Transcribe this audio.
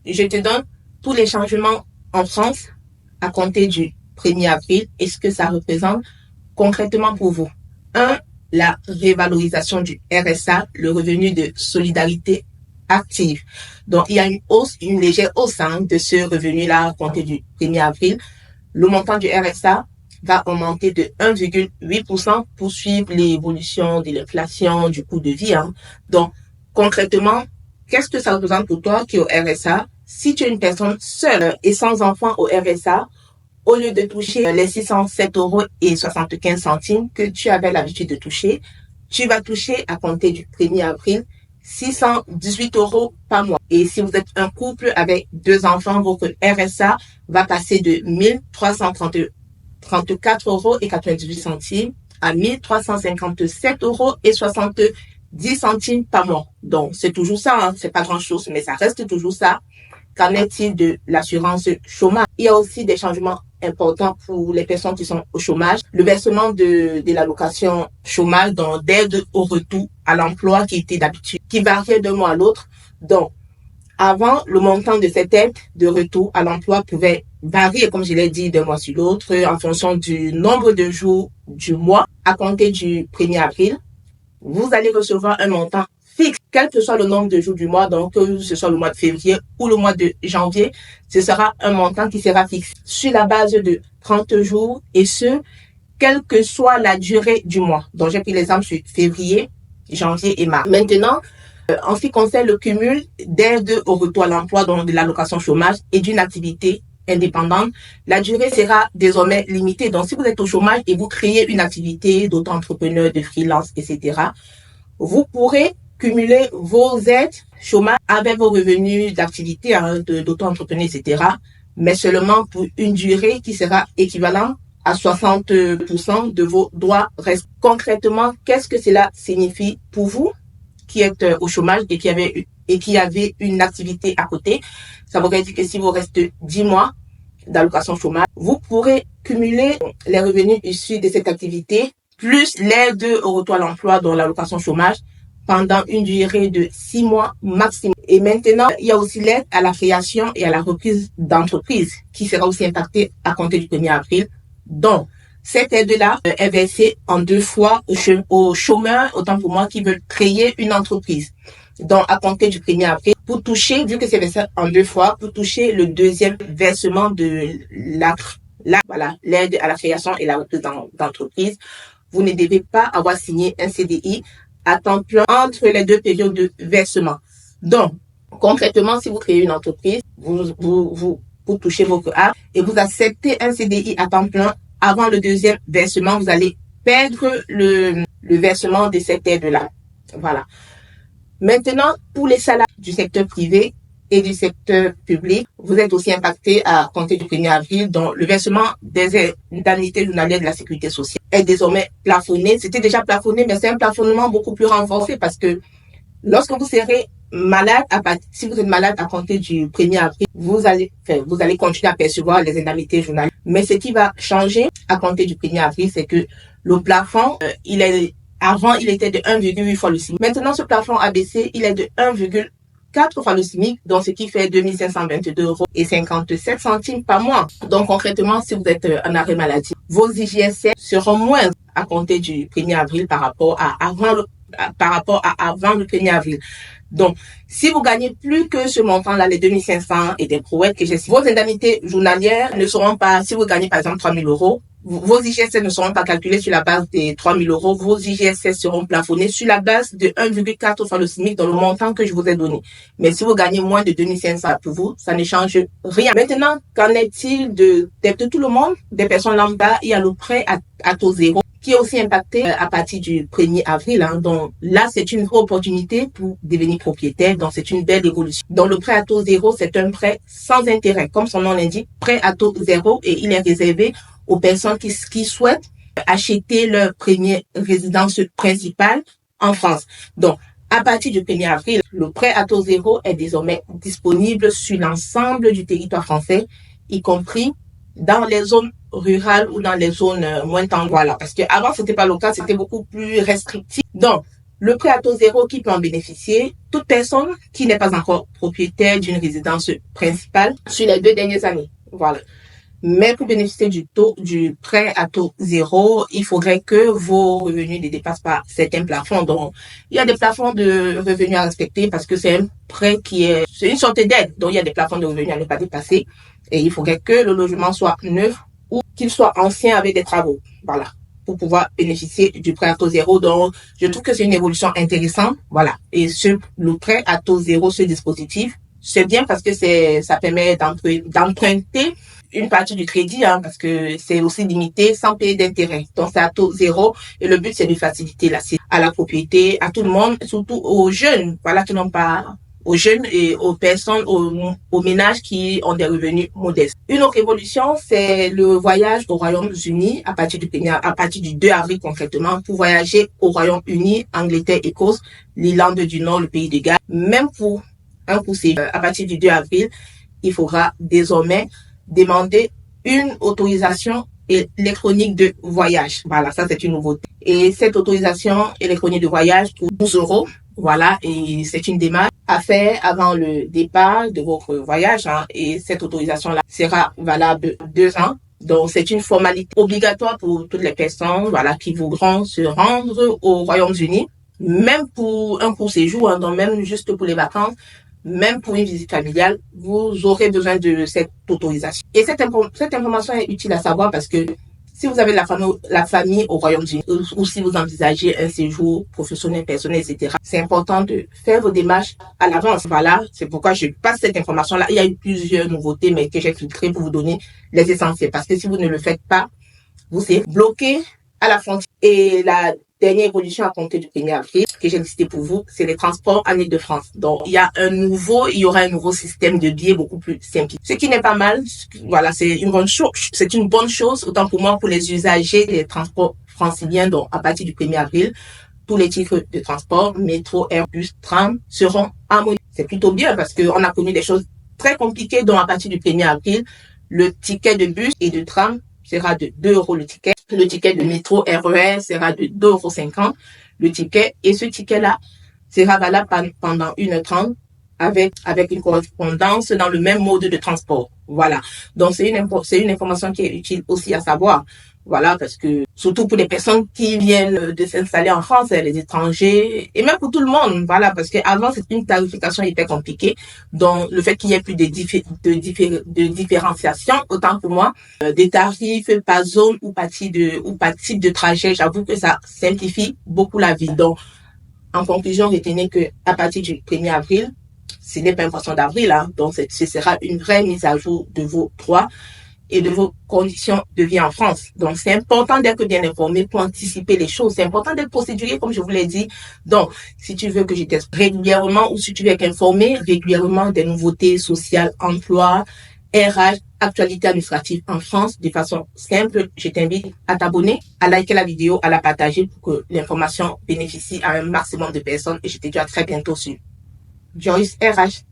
je te donne tous les changements en France à compter du 1er avril et ce que ça représente concrètement pour vous. 1. La révalorisation du RSA, le revenu de solidarité active. Donc, il y a une légère hausse de ce revenu-là à compter du 1er avril. Le montant du RSA va augmenter de 1,8% pour suivre l'évolution de l'inflation, du coût de vie. Donc, concrètement, qu'est-ce que ça représente pour toi qui est au RSA? Si tu es une personne seule et sans enfant au RSA, au lieu de toucher les 607,75 € que tu avais l'habitude de toucher, tu vas toucher à compter du 1er avril 618 € par mois. Et si vous êtes un couple avec 2 enfants, votre RSA va passer de 1334,98 € à 1357,70 € par mois. Donc, c'est toujours ça, c'est pas grand chose, mais ça reste toujours ça. Qu'en est-il de l'assurance chômage? Il y a aussi des changements importants pour les personnes qui sont au chômage. Le versement de l'allocation chômage, donc d'aide au retour à l'emploi qui était d'habitude, qui variait d'un mois à l'autre. Donc, avant, le montant de cette aide de retour à l'emploi pouvait varier, comme je l'ai dit, d'un mois sur l'autre, en fonction du nombre de jours du mois. À compter du 1er avril, vous allez recevoir un montant fixe, quel que soit le nombre de jours du mois, donc que ce soit le mois de février ou le mois de janvier, ce sera un montant qui sera fixe sur la base de 30 jours et ce, quelle que soit la durée du mois. Donc j'ai pris l'exemple sur février, janvier et mars. Maintenant, en ce qui concerne le cumul d'aide au retour à l'emploi, donc de l'allocation chômage et d'une activité indépendante, la durée sera désormais limitée. Donc si vous êtes au chômage et vous créez une activité d'auto-entrepreneur, de freelance, etc., vous pourrez cumuler vos aides chômage avec vos revenus d'activité, d'auto-entrepreneur, etc., mais seulement pour une durée qui sera équivalente à 60% de vos droits restants. Concrètement, qu'est-ce que cela signifie pour vous qui êtes au chômage et qui avez une activité à côté? Ça voudrait dire que si vous restez 10 mois d'allocation chômage, vous pourrez cumuler les revenus issus de cette activité plus l'aide au retour à l'emploi dans l'allocation chômage pendant une durée de 6 mois maximum. Et maintenant, il y a aussi l'aide à la création et à la reprise d'entreprise qui sera aussi impactée à compter du 1er avril. Donc, cette aide-là est versée en 2 fois aux chômeurs, autant pour moi, qui veulent créer une entreprise. Donc, à compter du 1er avril, pour toucher, vu que c'est versé en 2 fois, pour toucher le deuxième versement de l'aide à la création et la reprise d'entreprise, vous ne devez pas avoir signé un CDI à temps plein entre les 2 périodes de versement. Donc, concrètement, si vous créez une entreprise, vous touchez votre art et vous acceptez un CDI à temps plein avant le deuxième versement, vous allez perdre le versement de cette aide-là. Voilà. Maintenant, pour les salariés du secteur privé et du secteur public, vous êtes aussi impacté à compter du 1er avril, dont le versement des indemnités journalières de la sécurité sociale est désormais plafonné. C'était déjà plafonné, mais c'est un plafonnement beaucoup plus renforcé parce que lorsque vous serez malade, si vous êtes malade à compter du 1er avril, vous allez continuer à percevoir les indemnités journalières. Mais ce qui va changer à compter du 1er avril, c'est que le plafond, avant, il était de 1,8 fois le SMIC. Maintenant, ce plafond a baissé, il est de 1,4 fois le SMIC, donc ce qui fait 2522,57 € par mois. Donc, concrètement, si vous êtes en arrêt maladie, vos IJSS seront moins à compter du 1er avril par rapport à avant le 1er avril. Donc, si vous gagnez plus que ce montant-là, les 2500 et des brouettes que j'ai, vos indemnités journalières ne seront pas, si vous gagnez par exemple 3 000 €, vos IGSS ne seront pas calculés sur la base des 3 000 €. Vos IGSS seront plafonnés sur la base de 1,4 fois le SMIC dans le montant que je vous ai donné. Mais si vous gagnez moins de 2500 pour vous, ça ne change rien. Maintenant, qu'en est-il de tout le monde, des personnes lambda? Il y a le prêt à taux zéro qui est aussi impacté à partir du 1er avril. Donc là, c'est une opportunité pour devenir propriétaire. Donc c'est une belle évolution. Donc le prêt à taux zéro, c'est un prêt sans intérêt. Comme son nom l'indique, prêt à taux zéro, et il est réservé aux personnes qui souhaitent acheter leur première résidence principale en France. Donc, à partir du 1er avril, le prêt à taux zéro est désormais disponible sur l'ensemble du territoire français, y compris dans les zones rurales ou dans les zones moins tendues. Voilà. Parce que avant, c'était pas le cas, c'était beaucoup plus restrictif. Donc, Le prêt à taux zéro qui peut en bénéficier, toute personne qui n'est pas encore propriétaire d'une résidence principale sur les 2 dernières années. Voilà. Mais pour bénéficier du prêt à taux zéro, il faudrait que vos revenus ne dépassent pas certains plafonds. Donc, il y a des plafonds de revenus à respecter parce que c'est un prêt c'est une sorte d'aide. Donc, il y a des plafonds de revenus à ne pas dépasser. Et il faudrait que le logement soit neuf ou qu'il soit ancien avec des travaux. Voilà. Pour pouvoir bénéficier du prêt à taux zéro. Donc, je trouve que c'est une évolution intéressante. Voilà. Et le prêt à taux zéro, ce dispositif, c'est bien parce que ça permet d'emprunter une partie du crédit, parce que c'est aussi limité sans payer d'intérêt. Donc, c'est à taux zéro et le but, c'est de faciliter l'accès à la propriété, à tout le monde, surtout aux jeunes, voilà, qui n'ont pas, aux jeunes et aux personnes, aux ménages qui ont des revenus modestes. Une autre évolution, c'est le voyage au Royaume-Uni à partir du 2 avril concrètement, pour voyager au Royaume-Uni, Angleterre, Écosse, l'Irlande du Nord, le pays de Galles. Même pour un coup, c'est à partir du 2 avril, il faudra désormais demander une autorisation électronique de voyage. Voilà, ça c'est une nouveauté. Et cette autorisation électronique de voyage coûte 12 €. Voilà, et c'est une démarche à faire avant le départ de votre voyage. Et cette autorisation-là sera valable 2 ans. Donc, c'est une formalité obligatoire pour toutes les personnes, voilà, qui voudront se rendre au Royaume-Uni, même pour un court séjour, donc même juste pour les vacances. Même pour une visite familiale, vous aurez besoin de cette autorisation. Et cette information est utile à savoir parce que si vous avez la famille au Royaume-Uni ou si vous envisagez un séjour professionnel, personnel, etc., c'est important de faire vos démarches à l'avance. Voilà, c'est pourquoi je passe cette information-là. Il y a eu plusieurs nouveautés, mais que j'ai filtrées pour vous donner les essentiels. Parce que si vous ne le faites pas, vous serez bloqué à la frontière. Et la dernière évolution à compter du 1er avril que j'ai listé pour vous, c'est les transports en Île-de-France. Donc, il y aura un nouveau système de billets beaucoup plus simple. Ce qui n'est pas mal. Voilà, c'est une bonne chose. C'est une bonne chose, autant pour moi, pour les usagers des transports franciliens. Donc, à partir du 1er avril, tous les titres de transport, métro, Airbus, tram, seront harmonisés. C'est plutôt bien parce qu'on a connu des choses très compliquées. Donc, à partir du 1er avril, le ticket de bus et de tram sera de 2 € le ticket. Le ticket de métro RER sera de 2,50 € le ticket. Et ce ticket-là sera valable pendant 1h30 avec une correspondance dans le même mode de transport. Voilà. Donc, c'est une information qui est utile aussi à savoir. Voilà, parce que surtout pour les personnes qui viennent de s'installer en France, les étrangers, et même pour tout le monde, voilà, parce qu'avant c'était une tarification hyper compliquée. Donc le fait qu'il y ait plus de différenciation, autant pour moi, des tarifs par zone ou par type de trajet, j'avoue que ça simplifie beaucoup la vie. Donc en conclusion, retenez que à partir du 1er avril, ce n'est pas un poisson d'avril, donc ce sera une vraie mise à jour de vos droits et de vos conditions de vie en France. Donc, c'est important d'être bien informé pour anticiper les choses. C'est important d'être procédurier, comme je vous l'ai dit. Donc, si tu veux que je teste régulièrement ou si tu veux être informé régulièrement des nouveautés sociales, emploi, RH, actualité administrative en France de façon simple, je t'invite à t'abonner, à liker la vidéo, à la partager pour que l'information bénéficie à un maximum de personnes. Et je te dis à très bientôt sur Joyce RH.